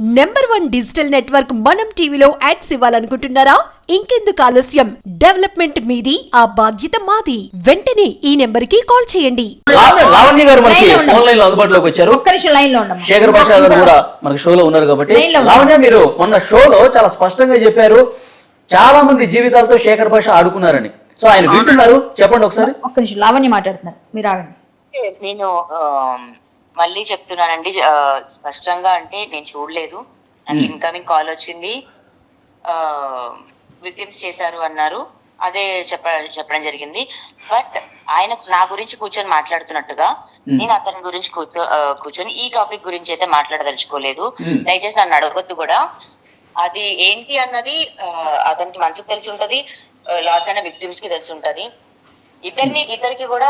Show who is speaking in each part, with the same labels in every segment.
Speaker 1: Number 1 digital network మనం టీవీలో ads ఇవ్వాలనుకుంటున్నారా? ఇంకెందుకు ఆలస్యం? డెవలప్మెంట్ మీది, ఆ బాధ్యత మాది. వెంటనే ఈ నెంబర్ కి కాల్ చేయండి.
Speaker 2: లావణ్య గారు మనకి ఆన్లైన్ లో అందుబాటులోకి వచ్చారు.
Speaker 3: ఒక్క నిమిషం లైన్ లో ఉండమ్మా.
Speaker 2: శేఖర్ భాష గారు కూడా మనకి షోలో ఉన్నారు కాబట్టి, లావణ్య మీరు మొన్న షోలో చాలా స్పష్టంగా చెప్పారు, చాలా మంది జీవితాలతో శేఖర్ భాష ఆడుకున్నారని. సో ఆయన వింటున్నారు, చెప్పండి ఒకసారి.
Speaker 3: ఒక్క నిమిషం లావణ్య మాట్లాడుతున్నారు, మీరు ఆగండి.
Speaker 4: నేను మళ్ళీ చెప్తున్నానండి స్పష్టంగా, అంటే నేను చూడలేదు, నాకు ఇన్కమింగ్ కాల్ వచ్చింది, విక్టిమ్స్ చేశారు అన్నారు, అదే చెప్పడం జరిగింది. బట్ ఆయన నా గురించి కూర్చొని మాట్లాడుతున్నట్టుగా నేను అతని గురించి కూర్చొని ఈ టాపిక్ గురించి అయితే మాట్లాడదలుచుకోలేదు. దయచేసి నన్ను అడగొద్దు కూడా. అది ఏంటి అన్నది అతనికి మనసుకు తెలిసి ఉంటది, లాస్ అయిన విక్టిమ్స్ కి తెలిసి ఉంటది. ఇద్దరికి కూడా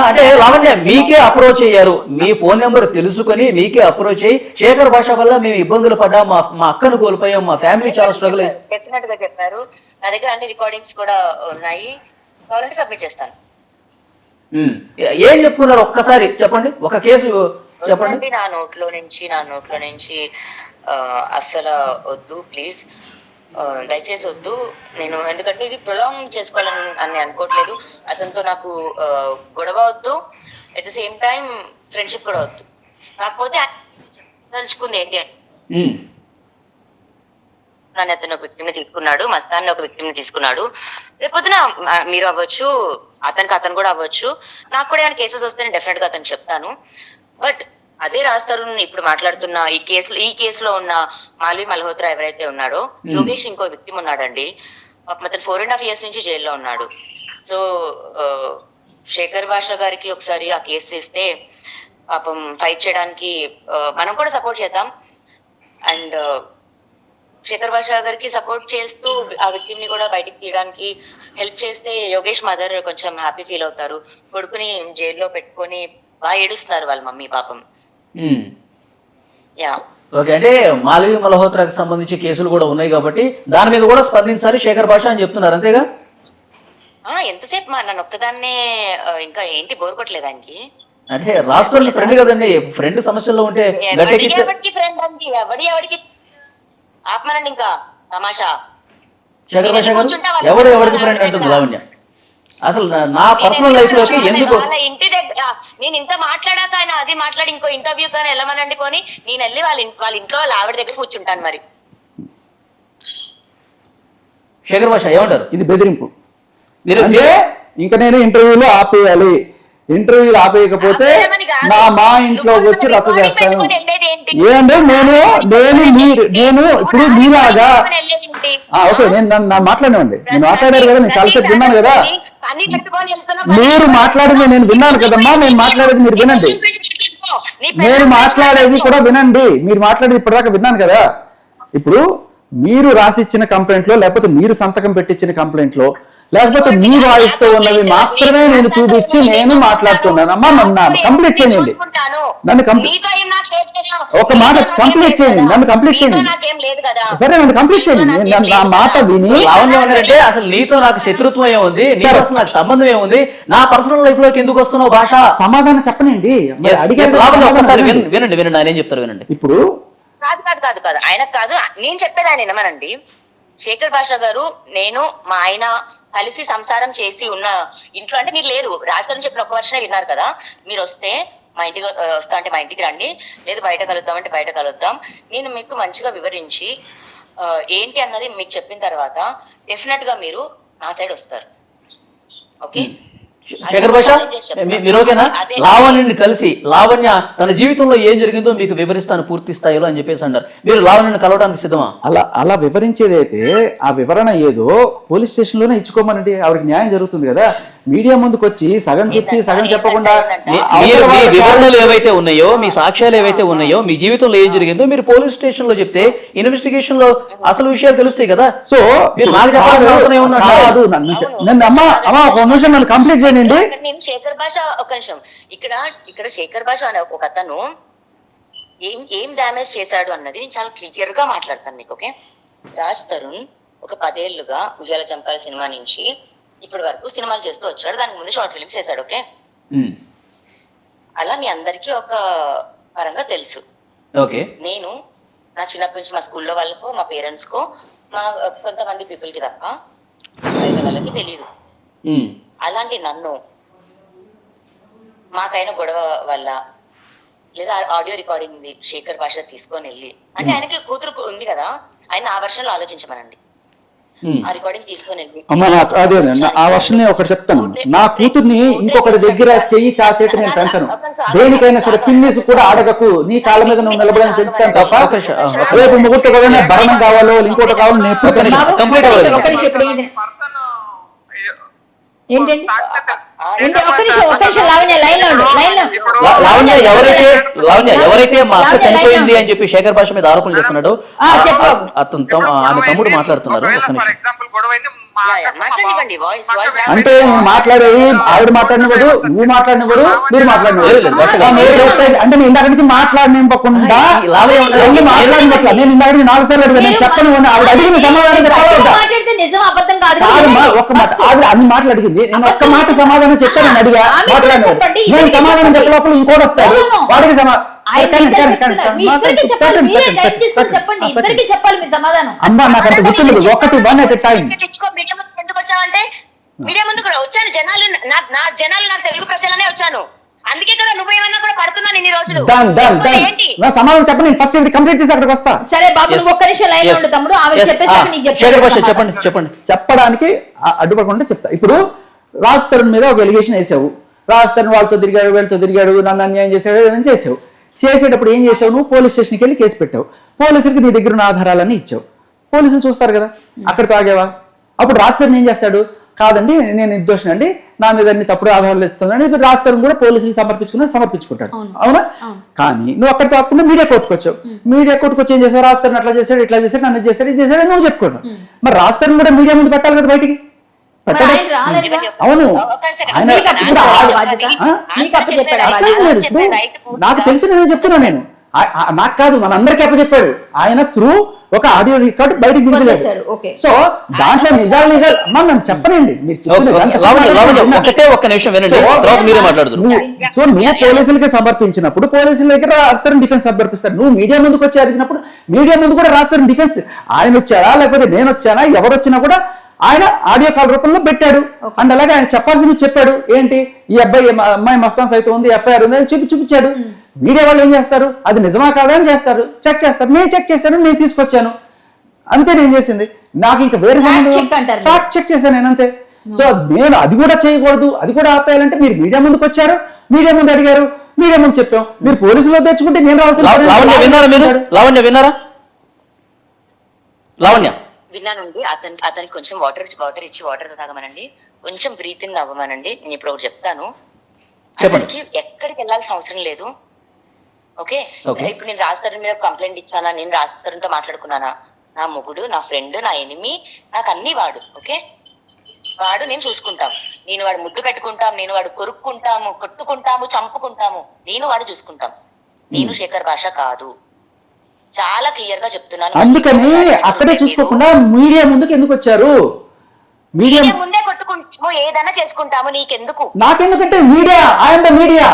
Speaker 2: అంటే లావణ్య మీకే అప్రోచ్ అయ్యారు, మీ ఫోన్ నెంబర్ తెలుసుకొని మీకే అప్రోచ్ అయ్యి శేఖర్ భాష వల్ల మేము ఇబ్బందులు పడ్డా, మా అక్కను కోల్పోయాం, మా ఫ్యామిలీ చాలా స్ట్రగుల్
Speaker 4: డెఫినెట్ గా చెప్పారు. నా దగ్గర అన్ని రికార్డింగ్స్ కూడా ఉన్నాయి, కావాలంటే సబ్మిట్ చేస్తాను.
Speaker 2: ఏం చెప్పుకున్నారు ఒక్కసారి చెప్పండి, ఒక కేసు చెప్పండి.
Speaker 4: నా నోట్లో నుంచి అస్సలు వద్దు, ప్లీజ్ దయచేసి వద్దు. నేను ఎందుకంటే ఇది ప్రొలాంగ్ చేసుకోవాలని అనుకోవట్లేదు. అతనితో నాకు గొడవ వద్దు, at the same time friendship కూడా వద్దు. కాకపోతే తలుచుకుంది ఏంటి అని, అతను ఒక వ్యక్తిని తీసుకున్నాడు, మస్తాన్ని ఒక వ్యక్తిని తీసుకున్నాడు. రేపొద్దున మీరు అవ్వచ్చు, అతను కూడా అవ్వచ్చు. నాకు కూడా ఏమైనా కేసెస్ వస్తే నేను డెఫినెట్ గా అతను చెప్తాను. బట్ అదే రాస్తారు ఇప్పుడు మాట్లాడుతున్న ఈ కేసులో ఉన్న మాల్వి మల్హోత్రా ఎవరైతే ఉన్నాడో, యోగేష్ ఇంకో వ్యక్తి ఉన్నాడండి, అతను 4.5 years నుంచి జైల్లో ఉన్నాడు. సో శేఖర్ భాష గారికి ఒకసారి ఆ కేసు ఇస్తే పాపం ఫైట్ చేయడానికి మనం కూడా సపోర్ట్ చేద్దాం. అండ్ శేఖర్ భాష గారికి సపోర్ట్ చేస్తూ ఆ వ్యక్తిని కూడా బయటికి తీయడానికి హెల్ప్ చేస్తే యోగేష్ మదర్ కొంచెం హ్యాపీ ఫీల్ అవుతారు. కొడుకుని జైల్లో పెట్టుకొని బాగా ఏడుస్తున్నారు వాళ్ళ మమ్మీ పాపం.
Speaker 2: ఓకే, అంటే మాల్వి మల్హోత్రాకి సంబంధించి కేసులు కూడా ఉన్నాయి కాబట్టి దాని మీద కూడా స్పందించాలి శేఖర్ భాష అని చెప్తున్నారు, అంతేగా?
Speaker 4: ఎంతసేపు నన్ను ఒక్కదాన్నే ఇంకా ఏంటి బోర్ కొట్టలేదు ఆయనకి.
Speaker 2: అంటే రాష్ట్రంలో ఫ్రెండ్ కదండి, ఫ్రెండ్ సమస్యల్లో ఉంటే
Speaker 4: ఫ్రెండ్ అండి, ఎవడికి ఆత్మనండి ఇంకా తమాషా.
Speaker 2: శేఖర్ భాష గారు ఎవరికి ఫ్రెండ్ అంటుంది లావణ్య. అసలు నా పర్సనల్ లైఫ్ లోకి ఎందుకు
Speaker 4: ఇంటి దగ్గర నేను ఇంత మాట్లాడాక ఆయన అది మాట్లాడి ఇంకో ఇంటర్వ్యూ కానీ వెళ్ళమనండి పోని, నేను వెళ్ళి వాళ్ళ ఇంట్లో వాళ్ళ ఆవిడ దగ్గర కూర్చుంటాను. మరి
Speaker 2: శేఖర్ భాష ఏమంటారు?
Speaker 5: ఇది బెదిరింపు.
Speaker 2: మీరు
Speaker 5: ఇంకా నేను ఇంటర్వ్యూలో ఆపేయాలి, ఇంటర్వ్యూలు ఆపేయకపోతే మా ఇంట్లోకి వచ్చి రచ్చ చేస్తాను. ఏంటంటే నేను ఇప్పుడు మీలాగా ఓకే, నేను మాట్లాడినండి, నేను మాట్లాడారు కదా, నేను చాలాసేపు విన్నాను కదా, మీరు మాట్లాడింది నేను విన్నాను కదమ్మా, నేను మాట్లాడేది మీరు వినండి, నేను మాట్లాడేది కూడా వినండి, మీరు మాట్లాడేది ఇప్పటిదాకా విన్నాను కదా. ఇప్పుడు మీరు రాసిచ్చిన కంప్లైంట్ లో, లేకపోతే మీరు సంతకం పెట్టించిన కంప్లైంట్ లో, లేకపోతే మీ వాయిస్ తో ఉన్నవి మాత్రమే నేను చూపించి నేను మాట్లాడుతున్నాను. అమ్మా నన్ను కంప్లీట్ చేయండి, ఒక మాట కంప్లీట్ చేయండి, నన్ను కంప్లీట్ చేయండి. సరే నన్ను కంప్లీట్ చేయండి, నా మాట విని.
Speaker 2: అంటే అసలు నీతో నాకు శత్రుత్వం ఏముంది, నాకు సంబంధం ఏముంది, నా పర్సనల్ లైఫ్ లోకి ఎందుకు వస్తున్నావు భాష?
Speaker 5: సమాధానం చెప్పనండి,
Speaker 2: వినండి ఆయన ఏం చెప్తారు వినండి.
Speaker 5: ఇప్పుడు
Speaker 4: కాదు ఆయనకు కాదు, నేను చెప్పేది ఆయన వినమనండి. శేఖర్ భాష గారు, నేను మా ఆయన కలిసి సంసారం చేసి ఉన్న ఇంట్లో, అంటే మీరు లేరు, రాజధాని చెప్పిన ఒక్క వర్షనే విన్నారు కదా. మీరు వస్తే మా ఇంటికి రండి, లేదు బయట కలుద్దాం అంటే బయట కలుద్దాం. నేను మీకు మంచిగా వివరించి ఏంటి అన్నది మీకు చెప్పిన తర్వాత డెఫినెట్ గా మీరు నా సైడ్ వస్తారు. ఓకే
Speaker 2: శేఖర్ భాష మీరు ఓకేనా? లావణ్యని కలిసి, లావణ్య తన జీవితంలో ఏం జరిగిందో మీకు వివరిస్తాను పూర్తి స్థాయిలో అని చెప్పేసి అన్నారు. మీరు లావణ్యని కలవడానికి సిద్ధమా?
Speaker 5: అలా వివరించేది అయితే ఆ వివరణ ఏదో పోలీస్ స్టేషన్ లోనే ఇచ్చుకోమనండి, ఆవిడకి న్యాయం జరుగుతుంది కదా. మీడియా ముందుకు వచ్చి సగం చెప్పి సగం చెప్పకుండా
Speaker 2: వివరణలు ఏవైతే ఉన్నాయో, మీ సాక్ష్యాలు ఏవైతే ఉన్నాయో, మీ జీవితంలో ఏం జరిగిందో మీరు పోలీస్ స్టేషన్ లో చెప్తే ఇన్వెస్టిగేషన్ లో అసలు విషయాలు తెలుస్తాయి కదా. సో నాకు చెప్పాల్సిన అవసరం ఏముందండి?
Speaker 5: అమ్మా ఒక నిమిషం నన్ను కంప్లీట్ చేయండి.
Speaker 4: నేను శేఖర్ భాష ఒక నిమిషం, ఇక్కడ శేఖర్ భాష అనే ఒక అతను ఏం డ్యామేజ్ చేశాడు అన్నది నేను చాలా క్లియర్ గా మాట్లాడతాను మీకు. ఓకే, రాజ్ తరుణ్ ఒక 10 ఏళ్లుగా ఉయ్యాల చంపాల సినిమా నుంచి ఇప్పటి వరకు సినిమాలు చేస్తూ వచ్చాడు, దానికి ముందు షార్ట్ ఫిల్మ్స్ చేశాడు. ఓకే, అలా మీ అందరికీ ఒక పరంగా తెలుసు.
Speaker 2: ఓకే,
Speaker 4: నేను నా చిన్నప్పటి నుంచి మా స్కూల్లో వాళ్ళకో మా పేరెంట్స్ కో మా కొంతమంది పీపుల్ కి తప్ప బయట వాళ్ళకి తెలియదు. అలాంటి నన్ను మాకైన గొడవ వల్ల లేదా ఆడియో రికార్డింగ్ ఉంది శేఖర్ భాష తీసుకొని వెళ్ళి అంటే ఆయనకి కూతురు ఉంది కదా, ఆయన ఆ వర్షంలో ఆలోచించమనండి. ఆ రికార్డింగ్ తీసుకొని వెళ్ళి
Speaker 5: అమ్మ నాకు అదే ఆ వర్షన్ ఒకటి చెప్తాను, నా కూతుర్ని ఇంకొకటి దగ్గర చెయ్యి చాచేటి నేను పెంచను. దేనికైనా సరే పిన్నిస్ కూడా అడగకు, నీ కాళ్ళ మీద నువ్వు నిలబడని పెంచుతాను తప్ప రేపు ముగ్గురితో కూడా భరణం కావాలో ఇంకోటి కావాలో నేను ఎప్పుడు
Speaker 2: కంప్లీట్ అవ్వలేదు.
Speaker 3: ఒక్క నిమిషం ఇప్పుడు ఇది ఏంటండి ఒక్క నిమిషం లావణ్య లైన్ లో
Speaker 2: లావణ్య ఎవరైతే మా అక్క చనిపోయింది అని చెప్పి శేఖర్ భాష మీద ఆరోపణలు చేస్తున్నాడు ఆమె తమ్ముడు మాట్లాడుతున్నారు. ఒక్క నిమిషం.
Speaker 5: అంటే నేను మాట్లాడేది ఆవిడ మాట్లాడినప్పుడు నువ్వు మాట్లాడినప్పుడు మీరు మాట్లాడినప్పుడు అంటే నేను ఇందాక నుంచి మాట్లాడినివ్వకుండా మాట్లాడినట్ల నేను ఇందాక 4 సార్లు అడిగాను, నేను చెప్పను ఆవిడ అడిగిన సమాధానం
Speaker 3: మాట్లాడితే నిజం అబద్ధం కాదు.
Speaker 5: ఒక్క మాట ఆవిడ అన్ని మాటలు అడిగింది, నేను ఒక్క మాట సమాధానం చెప్పాను, నేను అడిగా మాట్లాడిన నేను సమాధానం చెప్పలోపల ఇంకోటి వస్తాడు వాడికి అమ్మా నాకు అంత గుర్తులేదు. ఒకటి వన్ అట్ టైం
Speaker 4: ఎందుకు వచ్చావంటే మీడియా ముందు కూడా వచ్చాను, జనాలు నా జనాలు నా తెలుగు ప్రజలనే వచ్చాను, అందుకే కదా నువ్వేమన్నా కూడా పడుతున్నాను ఇన్ని రోజులు.
Speaker 5: నా సమాధానం చెప్పండి, నేను ఫస్ట్ కంప్లీట్ చేసి అక్కడికి వస్తా.
Speaker 3: సరే బాబు నువ్వు ఒక్క నిమిషం లైన్ లో ఉండు తమ్ముడు, ఆమె
Speaker 2: చెప్పండి.
Speaker 5: చెప్పడానికి అడ్డుపడకుండా చెప్తా. ఇప్పుడు రాజ్ తరుణ్ మీద ఒక ఎలిగేషన్ వేసావు, రాజ్ తరుణ్ వాళ్ళతో తిరిగాడు వీళ్ళతో తిరిగాడు నన్ను అన్యాయం చేశాడు ఏదైనా చేసావు. చేసేటప్పుడు ఏం చేసావు, నువ్వు పోలీస్ స్టేషన్కి వెళ్ళి కేసు పెట్టావు, పోలీసులకి నీ దగ్గర ఉన్న ఆధారాలన్నీ ఇచ్చావు, పోలీసులు చూస్తారు కదా అక్కడితో ఆగేవా? అప్పుడు రాజ్ తరుణ్ ఏం చేస్తాడు, కాదండి నేను నిర్దోషం అండి నా మీద అన్ని తప్పుడు ఆధారాలు ఇస్తుందని ఇప్పుడు రాజ్ తరుణ్ కూడా పోలీసులు సమర్పించుకుంటాడు, అవునా? కానీ నువ్వు అక్కడితో కాకుండా మీడియా కోర్టుకు వచ్చావు, మీడియా కోర్టుకు వచ్చి ఏం చేసావు, రాజ్ తరుణ్ అట్లా చేశాడు ఇట్లా చేశాడు నన్ను చేశాడు ఇది చేశాడు నువ్వు చెప్పుకోవడం. మరి రాజ్ తరుణ్ కూడా మీడియా ముందు పెట్టాలి కదా బయటికి. అవును నాకు తెలిసి నేను చెప్తున్నా, నేను నాకు కాదు మనందరికీ అప్పచెప్పాడు ఆయన త్రూ ఒక ఆడియో రికార్డ్ బయటకు విడుదలయ్యాడు. సో దాంట్లో నిజాలు అమ్మా నన్ను చెప్పనండి మీరు సో నువ్వు పోలీసులకి సమర్పించినప్పుడు పోలీసుల దగ్గర రాస్తారని డిఫెన్స్ సమర్పిస్తారు, నువ్వు మీడియా ముందుకు వచ్చి అడిగినప్పుడు మీడియా ముందు కూడా రాస్తారని డిఫెన్స్. ఆయన వచ్చాడా లేకపోతే నేను వచ్చానా ఎవరు వచ్చినా కూడా ఆయన ఆడియో కాల్ రూపంలో పెట్టాడు. అండ్ అలాగే ఆయన చెప్పాల్సింది చెప్పాడు, ఏంటి ఈ అమ్మాయి మస్తాన్ సైతం ఉంది ఎఫ్ఐఆర్ ఉంది అని చూపించాడు. మీడియా వాళ్ళు ఏం చేస్తారు, అది నిజమా కాదా అని చేస్తారు, చెక్ చేస్తారు. నేను చెక్ చేశాను, నేను తీసుకొచ్చాను, అంతే నేను చేసింది. నాకు ఇంకా వేరే ఫ్యాక్ట్ చెక్ చేశాను నేను అంతే. సో నేను అది కూడా చేయకూడదు, అది కూడా ఆపేయాలంటే మీరు మీడియా ముందుకు వచ్చారు, మీడియా ముందు అడిగారు, మీడియా ముందు చెప్పాం, మీరు పోలీసులో తెచ్చుకుంటే నేను
Speaker 2: లావణ్య
Speaker 4: విన్నానండి. అతనికి కొంచెం వాటర్ ఇచ్చి వాటర్ తాగమనండి, కొంచెం బ్రీతింగ్ అవ్వమనండి. నేను ఇప్పుడు ఒకటి చెప్తాను, అతనికి ఎక్కడికి వెళ్ళాల్సిన అవసరం లేదు. ఓకే ఇప్పుడు నేను రాజ్ తరుణ్ మీద కంప్లైంట్ ఇచ్చానా, నేను రాజ్ తరుణ్ తో మాట్లాడుకున్నానా, నా మొగుడు నా ఫ్రెండ్ నా ఎనిమి నాకు అన్ని వాడు. ఓకే వాడు నేను చూసుకుంటాం, నేను వాడు ముద్దు పెట్టుకుంటాం, నేను వాడు కొరుక్కుంటాము కొట్టుకుంటాము చంపుకుంటాము, నేను వాడు చూసుకుంటాం. నేను శేఖర్ భాష కాదు, చాలా క్లియర్ గా చెప్తున్నాను.
Speaker 5: అందుకని అక్కడే చూసుకోకుండా మీడియా ముందుకు ఎందుకు వచ్చారు?
Speaker 4: మీడియా ముందే కొట్టుకుంటాము, ఏదైనా చేసుకుంటాము, నీకెందుకు?
Speaker 5: నాకెందుకంటే మీడియా ఆయన మీడియా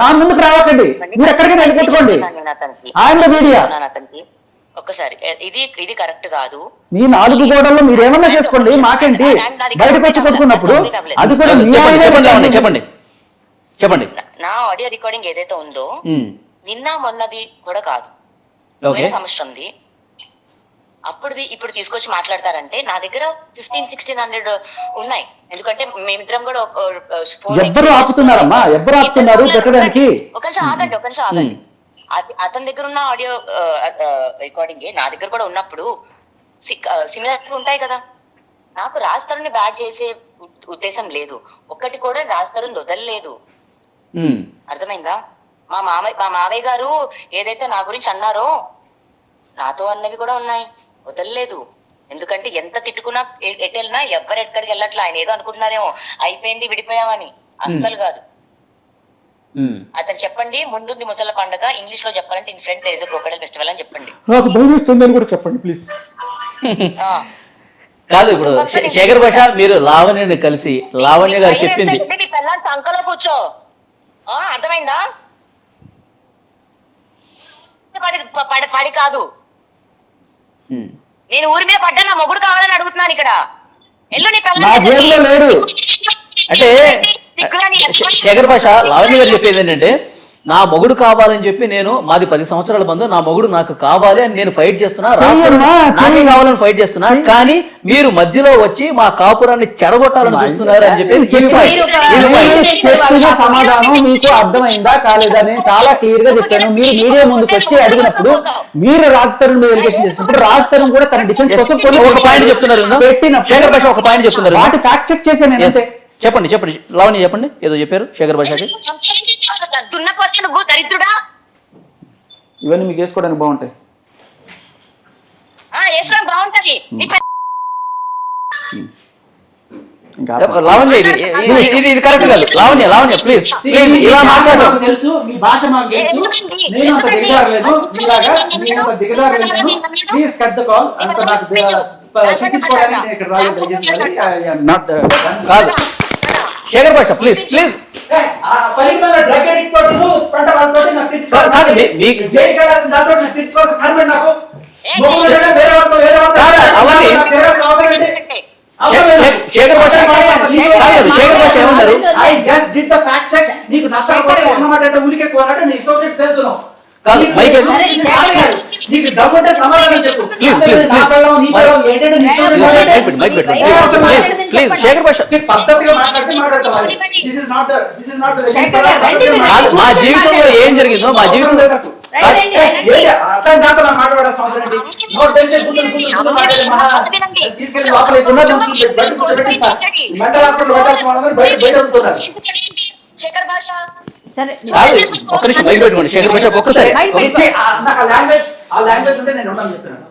Speaker 5: నా ముందుకు రావకండి, మీరు ఎక్కడికైనా వెళ్ళి కొట్టుకోండి. ఆయన మీడియా
Speaker 4: అతనికి ఒక్కసారి ఇది కరెక్ట్ కాదు.
Speaker 5: మీ 4 గోడల్లో మీరు ఏమన్నా చేసుకోండి, మాకేంటి? బయటకు వచ్చి కొట్టుకున్నప్పుడు అది కూడా
Speaker 2: చెప్పండి.
Speaker 4: నా ఆడియో రికార్డింగ్ ఏదైతే ఉందో నిన్న మొన్నది కూడా కాదు, సంవత్సరంది. అప్పుడుది ఇప్పుడు తీసుకొచ్చి మాట్లాడతారంటే నా దగ్గర 1500-1600 ఉన్నాయి. ఎందుకంటే మేమిద్దరం కూడా
Speaker 5: ఎవరు ఆపుతున్నారమ్మా, ఎవరు ఆపుతున్నారు పెట్టడానికి?
Speaker 4: ఒక నిమిషం ఆగండి. అతని దగ్గర ఉన్న ఆడియో రికార్డింగ్ నా దగ్గర కూడా ఉన్నప్పుడు సిమిలర్ ఉంటాయి కదా. నాకు రాజ్ తరుణ్ బ్యాడ్ చేసే ఉద్దేశం లేదు, ఒక్కటి కూడా రాజ్ తరుణ్ వదలలేదు, అర్థమైందా? మా మావయ్య గారు ఏదైతే నా గురించి అన్నారో నాతో అన్నవి కూడా ఉన్నాయి, వదలలేదు. ఎందుకంటే ఎంత తిట్టుకున్నా ఎటెళ్ళినా ఎవ్వరు ఎక్కడికి వెళ్ళట్లా. ఆయన ఏదో అనుకుంటున్నారేమో అయిపోయింది విడిపోయామని, అస్సలు కాదు. అతను చెప్పండి, ముందుంది ముసల పండుగ, ఇంగ్లీష్ లో చెప్పాలంటే in front there is a crocodile festival అని చెప్పండి.
Speaker 5: నాకు భయం వేస్తుందని కూడా చెప్పండి ప్లీజ్.
Speaker 2: కాదు ఇప్పుడు శేఖర్ భాష మీరు లావణ్యని కలిసి లావణ్య గారు చెప్పింది
Speaker 4: సంకలో కూర్చో, అర్థమైందా? పడి కాదు నేను ఊరి మీద పడ్డా, నా మొగుడు కావాలని అడుగుతున్నాను ఇక్కడ. ఎల్లు నీ పిల్లల్ని
Speaker 5: నా జేబులో లేడు.
Speaker 2: అంటే శేఖర్ భాష లావణ్య గారు చెప్పేది ఏంటంటే, నా మొగుడు కావాలని చెప్పి నేను, మాది 10 సంవత్సరాల బంధం, నా మొగుడు నాకు కావాలి అని నేను ఫైట్ చేస్తున్నా, నాకే కావాలని ఫైట్ చేస్తున్నా, కానీ మీరు మధ్యలో వచ్చి మా కాపురాన్ని చెడగొట్టాలని చూస్తున్నారు అని చెప్పి
Speaker 5: చెప్పిన సమాధానం మీకు అర్థమైందా కాలేదా? నేను చాలా క్లియర్ గా చెప్పాను. మీరు మీడియా ముందుకు వచ్చి అడిగినప్పుడు మీరు రాజ్ తరుణ్ మీద ఎలిగేషన్ చేసినప్పుడు రాజ్ తరుణ్ కూడా తన డిఫెన్స్ కోసం
Speaker 2: ఒక పాయింట్ చెప్తున్నారు. శేఖర్ భాష ఒక పాయింట్ చెప్తున్నారు,
Speaker 5: వాటి ఫ్యాక్ట్ చెక్ చేశాను నేను.
Speaker 2: చెప్పండి లావణ్య చెప్పండి, ఏదో చెప్పారు శేఖర్ భాషకి.
Speaker 4: దరిద్రుడా,
Speaker 5: ఇవన్నీ మీకు వేసుకోవడానికి బాగుంటాయి.
Speaker 4: బాగుంటది.
Speaker 5: ఇంకా
Speaker 2: లావణ్య ఇది కరెక్ట్ కాదు. లావణ్య ప్లీజ్ ఇలా మాట్లాడడం
Speaker 5: తెలుసు, మీ భాష మాకు తెలుసు. నేను అంత దిగజారలేదు మీలాగా, నేను అంత దిగజారలేదు. Please cut the call. అంత నాకు తీసుకోవడానికి నేను ఇక్కడ రాలేదు. దయచేసి నాట్
Speaker 2: కాదు శేఖర్ భాష ప్లీజ్ శేఖర్ భాష ఏమన్నారు?
Speaker 5: నీకు నష్టపోతే ఉన్నమాట అంటే ఊరికే పోవాలంటే నీ సోషల్ పేరుతున్నావు. నీకు డబ్బుంటే సమాధానం చెప్పు.
Speaker 2: శేఖర్ భాష
Speaker 5: పద్ధతిగా మాట్లాడితే
Speaker 2: మా జీవితంలో ఏం జరిగిందో, మా జీవితంలో
Speaker 5: తీసుకెళ్ళి మెంటల్ హాస్పిటల్ బయట
Speaker 4: శేఖర్ భాష
Speaker 3: సరే
Speaker 2: ఒక్క నిమిషం బయట పెట్టుకోండి. శేఖర్ భాష ఒక్కసారి
Speaker 5: ఆ లాంగ్వేజ్ ఉంటే నేను ఉండని చెప్తున్నాను.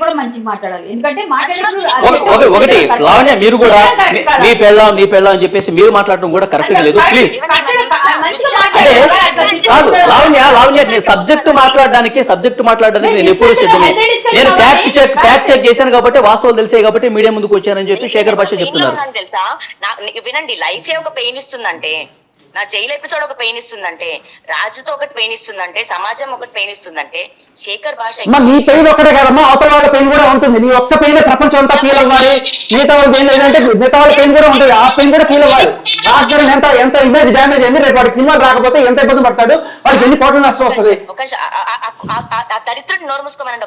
Speaker 3: కూడా మంచిగా మాట్లాడాలి, ఎందుకంటే
Speaker 2: ఒకటి లావణ్య, మీరు కూడా నీ పెళ్ళాం అని చెప్పేసి మీరు మాట్లాడటం కూడా కరెక్ట్ లేదు. ప్లీజ్ కాదు లావణ్య నేను సబ్జెక్ట్ మాట్లాడడానికి నేను ఎప్పుడు సిద్ధమే. నేను ఫ్యాక్ట్ చెక్ చేశాను కాబట్టి వాస్తవాలు తెలిసాయి కాబట్టి మీడియా ముందుకు వచ్చానని చెప్పి శేఖర్ భాష చెప్తున్నారు.
Speaker 4: తెలుసా, వినండి, లైఫ్ ఒక పెయిన్ ఇస్తుందంటే, నా జైలు ఎపిసోడ్ ఒక పెయిన్ ఇస్తుందంటే, రాజుతో ఒకటి పెయిన్ ఇస్తుందంటే, సమాజం ఒకటి పెయిన్ ఇస్తుందంటే, శేఖర్ భాష
Speaker 5: నీ పెయిన్ ఒక్కటే కదమ్మా, అవతల వాళ్ళ పెయిన్ కూడా ఉంటుంది. నీ ఒక్క పెయిన్ ప్రపంచం అంతా ఫీల్ అవ్వాలి. మిగతా వాళ్ళ పెయిన్ లేదంటే మిగతా వాళ్ళ పెయిన్ కూడా ఉంటుంది. ఆ పెయిన్ కూడా ఫీల్ అవ్వాలి. రాజధాని ఎంత ఇమేజ్ డ్యామేజ్ అయింది, రేపు వాడికి సినిమాలు రాకపోతే ఎంత ఇబ్బంది పడతాడు, వాడికి ఎన్ని కోట్ల నష్టం వస్తుంది.
Speaker 4: దరిద్రుడు నోరు మూసుకోమనండి.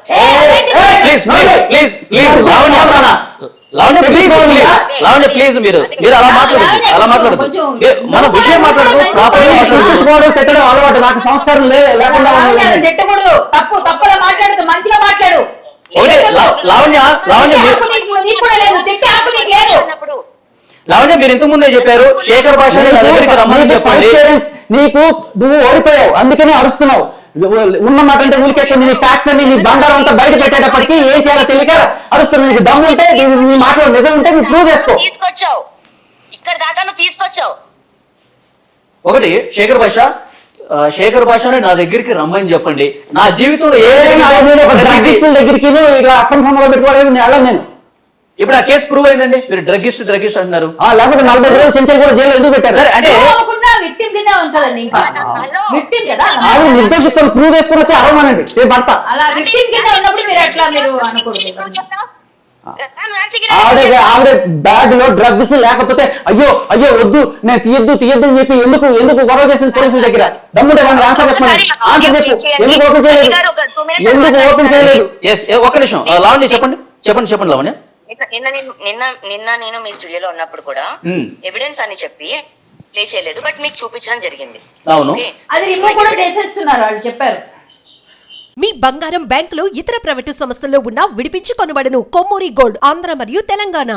Speaker 2: లావణ్య ప్లీజ్ మీరు అలా మాట్లాడదు. మన విషయం మాట్లాడదు.
Speaker 5: పెట్టడం అలవాటు నాకు, సంస్కారం లేకుండా
Speaker 3: తిట్టకూడదు. తప్పులా మాట్లాడదు, మంచిగా మాట్లాడు.
Speaker 2: లావణ్య మీరు ఇంతకు ముందే చెప్పారు శేఖర్ భాష రమ్మని చెప్పండి.
Speaker 5: నీకు నువ్వు ఓడిపోయావు అందుకనే అరుస్తున్నావు. ఉన్న మాట అంటే ఊరికెక్కింది. నీ ఫ్యాక్ట్స్ అన్ని నీ బంగారం అంతా బయట పెట్టేటప్పటికి ఏం చేయాలో తెలియక అరుస్తున్నావు. నీకు దమ్ము ఉంటే, నీ మాటలో నిజం ఉంటే నువ్వు ప్రూవ్ చేసుకో.
Speaker 4: తీసుకొచ్చావు ఇక్కడ దాకా, నువ్వు తీసుకొచ్చావు.
Speaker 2: ఒకటి శేఖర్ భాషని నా దగ్గరికి రమ్మని చెప్పండి. నా జీవితంలో
Speaker 5: దగ్గరికి ఇలా అక్రమ సంబంధం పెట్టుకోవడానికి నేను వెళ్ళను. నేను
Speaker 2: ఇప్పుడు ఆ కేసు ప్రూవ్ అయిందండి. మీరు డ్రగ్గిస్ట్ అంటున్నారు.
Speaker 5: లేకపోతే 40 రోజులు చెంచల్ కూడా జైలు ఎందుకు పెట్టారు?
Speaker 2: సరే అంటే
Speaker 5: నిర్దోషిత్వం ప్రూవ్ చేసుకుని వచ్చి అరవమనండి. నేను భర్త ఆవిడ బ్యాగ్ లో డ్రగ్స్ లేకపోతే అయ్యో వద్దు నేను తీయద్దు అని చెప్పి ఎందుకు గొడవ చేసింది పోలీసుల దగ్గర? దమ్ముంటే ఆన్సర్ చెప్పండి. ఆన్సర్ చెప్పు. ఎందుకు ఓపెన్ చేయలేదు?
Speaker 2: ఒక్క నిమిషం లావణ్య చెప్పండి లావణ్య.
Speaker 4: నిన్న నేను మీ స్టూడియోలో ఉన్నప్పుడు కూడా ఎవిడెన్స్ అని చెప్పి ప్లే చేయలేదు, బట్ మీకు చూపించడం జరిగింది.
Speaker 2: అవును,
Speaker 3: అది రిమూవ్ కూడా చేసేస్తున్నారు వాళ్ళు చెప్పారు.
Speaker 1: మీ బంగారం బ్యాంకులో ఇతర ప్రైవేటు సంస్థల్లో ఉన్న విడిపించి కొనబడను. కొమ్మూరి గోల్డ్, ఆంధ్ర మరియు తెలంగాణ.